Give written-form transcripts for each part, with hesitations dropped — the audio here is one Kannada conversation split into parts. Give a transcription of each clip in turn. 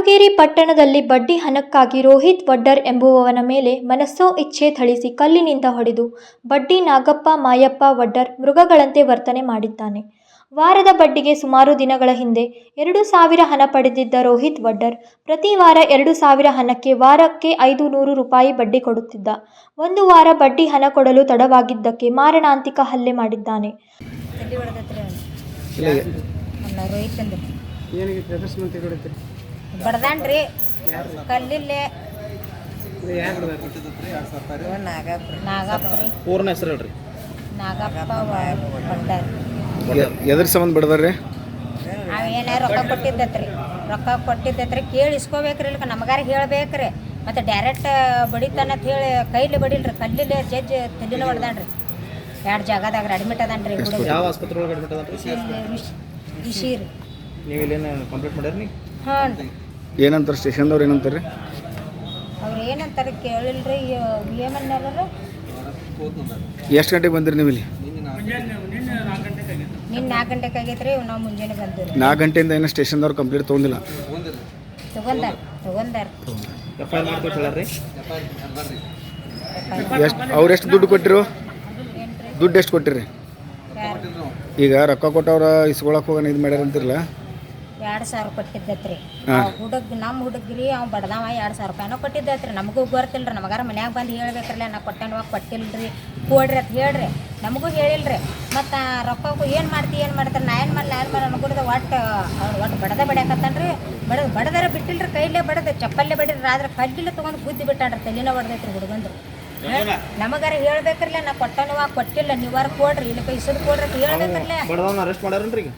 ಹಾರುಗೇರಿ ಪಟ್ಟಣದಲ್ಲಿ ಬಡ್ಡಿ ಹಣಕ್ಕಾಗಿ ರೋಹಿತ್ ವಡ್ಡರ್ ಎಂಬುವವನ ಮೇಲೆ ಮನಸ್ಸೋ ಇಚ್ಛೆ ಥಳಿಸಿ ಕಲ್ಲಿನಿಂದ ಹೊಡೆದು ಬಡ್ಡಿ ನಾಗಪ್ಪ ಮಾಯಪ್ಪ ವಡ್ಡರ್ ಮೃಗಗಳಂತೆ ವರ್ತನೆ ಮಾಡಿದ್ದಾನೆ. ವಾರದ ಬಡ್ಡಿಗೆ ಸುಮಾರು ದಿನಗಳ ಹಿಂದೆ 2,000 ಹಣ ಪಡೆದಿದ್ದ ರೋಹಿತ್ ವಡ್ಡರ್ ಪ್ರತಿ ವಾರ 2,000 ಹಣಕ್ಕೆ ವಾರಕ್ಕೆ 500 ರೂಪಾಯಿ ಬಡ್ಡಿ ಕೊಡುತ್ತಿದ್ದ. ಒಂದು ವಾರ ಬಡ್ಡಿ ಹಣ ಕೊಡಲು ತಡವಾಗಿದ್ದಕ್ಕೆ ಮಾರಣಾಂತಿಕ ಹಲ್ಲೆ ಮಾಡಿದ್ದಾನೆ. ಬಡ್ದಾನ್ರಿ ಕಲ್ಲಿಲ್ಲೇ ಪೂರ್ಣ ಹೆಸರು ಹೇಳ್ರಿ. ನಾಗಪ್ಪ ವಡ್ಡರ್. ಎದ್ರ ಸಂಬಂಧ ಬಡ್ದಾರ್ರಿ? ಅವೇನಾರು ರೊಕ್ಕ ಕೊಟ್ಟಿದ್ದತ್ರಿ ಕೇಳಿ ಇಸ್ಕೋಬೇಕ್ರಿ. ಇಲ್ಕ ನಮಗಾರ ಹೇಳ್ಬೇಕ್ರಿ. ಮತ್ತು ಡೈರೆಕ್ಟ್ ಬಡಿತಾನಂತ ಹೇಳಿ ಕೈಲಿ ಬಡಿಲ್ರಿ, ಕಲ್ಲಿಲ್ಲೇ ಜಡ್ಜ್ ತಲೆನ ಹೊಡ್ದಾನ್ರಿ. 2 ಜಾಗದಾಗ ಅಡ್ಮಿಟ್ ಅದಾನ್ರಿ. ಯಾವ ಆಸ್ಪತ್ರೆ ಒಳಗೆ ಅಡ್ಮಿಟ್ ಅದಾನ್ರಿ? ರಿಷಿರಿ. ನೀವು ಇಲ್ಲೇನು ಕಂಪ್ಲೇಂಟ್ ಮಾಡ್ಯಾರ? ಹಾಂ. ಏನಂತಾರೆ ಸ್ಟೇಷನ್ದವ್ರು ಏನಂತಾರೆ? ಅವ್ರು ಏನಂತಾರೆ ಕೇಳಿಲ್ರಿ. ಏಮನ್ನಾರ ಎಷ್ಟು ಗಂಟೆಗೆ ಬಂದಿರಿ ನೀವು ಇಲ್ಲಿ? ನಿನ್ನ 4 ಗಂಟೆಗೆ ಆಗೈತ್ರಿ. ನಾವು ಮುಂಜಾನೆ ಬಂದಿರಿ. 4 ಗಂಟೆಯಿಂದ ಏನೋ ಸ್ಟೇಷನ್ದವ್ರು ಕಂಪ್ಲೇಂಟ್ ತೊಗೊಂಡಿಲ್ಲ? ತಗೊಂಡಾರ. FIR ಮಾಡ್ಕೊಟ್ಟು ಹೇಳ್ರಿ. ಅವ್ರು ಎಷ್ಟು ದುಡ್ಡು ಕೊಟ್ಟಿರು? ದುಡ್ಡು ಎಷ್ಟು ಕೊಟ್ಟಿರಿ? ಈಗ ರೊಕ್ಕ ಕೊಟ್ಟವ್ರ ಇಸ್ಕೊಳಕ್ಕೆ ಹೋಗೋಣ ಇದು ಮಾಡ್ಯಾರ ಅಂತಿರಲ್ಲ? 2,000 ಕೊಟ್ಟಿದ್ದತ್ರಿ. ನಮ್ಮ ಹುಡುಗ್ರಿ ಅವ್ನು ಬಡ್ದಾವ 2,000 ರೂಪಾಯಿನೋ ಕೊಟ್ಟಿದ್ದತ್ರಿ. ನಮಗೂ ಗೊತ್ತಿಲ್ರಿ. ನಮಗಾರ ಮನ್ಯಾಗ ಬಂದು ಹೇಳ್ಬೇಕ್ರಲ್ಲ, ನಾ ಕೊಟ್ಟಿಲ್ರಿ ಕೊಡ್ರಿ ಅಂತ ಹೇಳ್ರಿ. ನಮಗೂ ಹೇಳಿಲ್ರಿ. ಮತ್ತು ರೊಕ್ಕ ಏನು ಮಾಡ್ತಾರೆ ನಾ ಏನು ಮಾಡಲಿ ಅನ್ಕೊಡ್ದೆ. ಒಟ್ಟು ಬಡ್ಯಾಕತ್ತಾನ್ರಿ. ಬಡದಾರ ಬಿಟ್ಟಿಲ್ರಿ. ಕೈಲೇ ಬಡದ ಚಪ್ಪಲ್ಲೇ ಬಡಿದ್ರಿ. ಆದ್ರೆ ಕಲ್ಲಿಲ್ಲ ತೊಗೊಂಡು ಬುದ್ಧಿ ಬಿಟ್ಟಾನ್ರಿ. ತಲೆನ ಹೊಡೆದೈತ್ರಿ ಹುಡುಗಂದು. ನಮಗಾರ ಹೇಳ್ಬೇಕ್ರಲ್ಲ, ನಾ ಕೊಟ್ಟಿಲ್ಲ ನೀವಾರ ಕೊಡ್ರಿ, ಇಲ್ಲ ಇಸದ್ ಕೊಡ್ರಿ ಅಂತ ಹೇಳ್ಬೇಕ್ರಲ್ಲ. ಬಡದವನ್ನ ಅರೆಸ್ಟ್ ಮಾಡ್ಯಾರನ್ರಿ ಈಗ?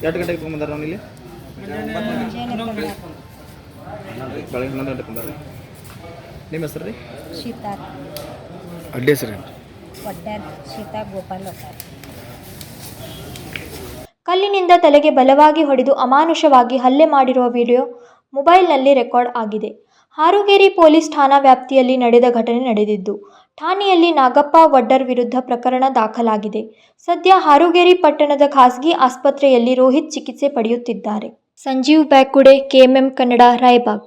ಎಷ್ಟು ಗಂಟೆಗೆ ತೊಗೊಂಬಂದಾರ ಅವ್ನು ಇಲ್ಲಿ? ಬೆಳಗ್ಗೆ 11 ಗಂಟೆಗೆ ಬಂದಾರ. ನಿಮ್ಮ ಹೆಸರು ರೀ? ಸೀತಾ. ಅಡ್ಡಿ ಹೆಸರು ವಡ್ಡರ್ ಸೀತಾ ಗೋಪಾಲ್ ವಡ್ಡರ್. ಕಲ್ಲಿನಿಂದ ತಲೆಗೆ ಬಲವಾಗಿ ಹೊಡೆದು ಅಮಾನುಷವಾಗಿ ಹಲ್ಲೆ ಮಾಡಿರುವ ವಿಡಿಯೋ ಮೊಬೈಲ್ನಲ್ಲಿ ರೆಕಾರ್ಡ್ ಆಗಿದೆ. ಹಾರುಗೇರಿ ಪೊಲೀಸ್ ಠಾಣಾ ವ್ಯಾಪ್ತಿಯಲ್ಲಿ ನಡೆದ ಘಟನೆ ನಡೆದಿದ್ದು, ಠಾಣೆಯಲ್ಲಿ ನಾಗಪ್ಪ ವಡ್ಡರ್ ವಿರುದ್ಧ ಪ್ರಕರಣ ದಾಖಲಾಗಿದೆ. ಸದ್ಯ ಹಾರುಗೇರಿ ಪಟ್ಟಣದ ಖಾಸಗಿ ಆಸ್ಪತ್ರೆಯಲ್ಲಿ ರೋಹಿತ್ ಚಿಕಿತ್ಸೆ ಪಡೆಯುತ್ತಿದ್ದಾರೆ. ಸಂಜೀವ್ ಬ್ಯಾಕುಡೆ, KMM ಕನ್ನಡ, ರಾಯಬಾಗ್.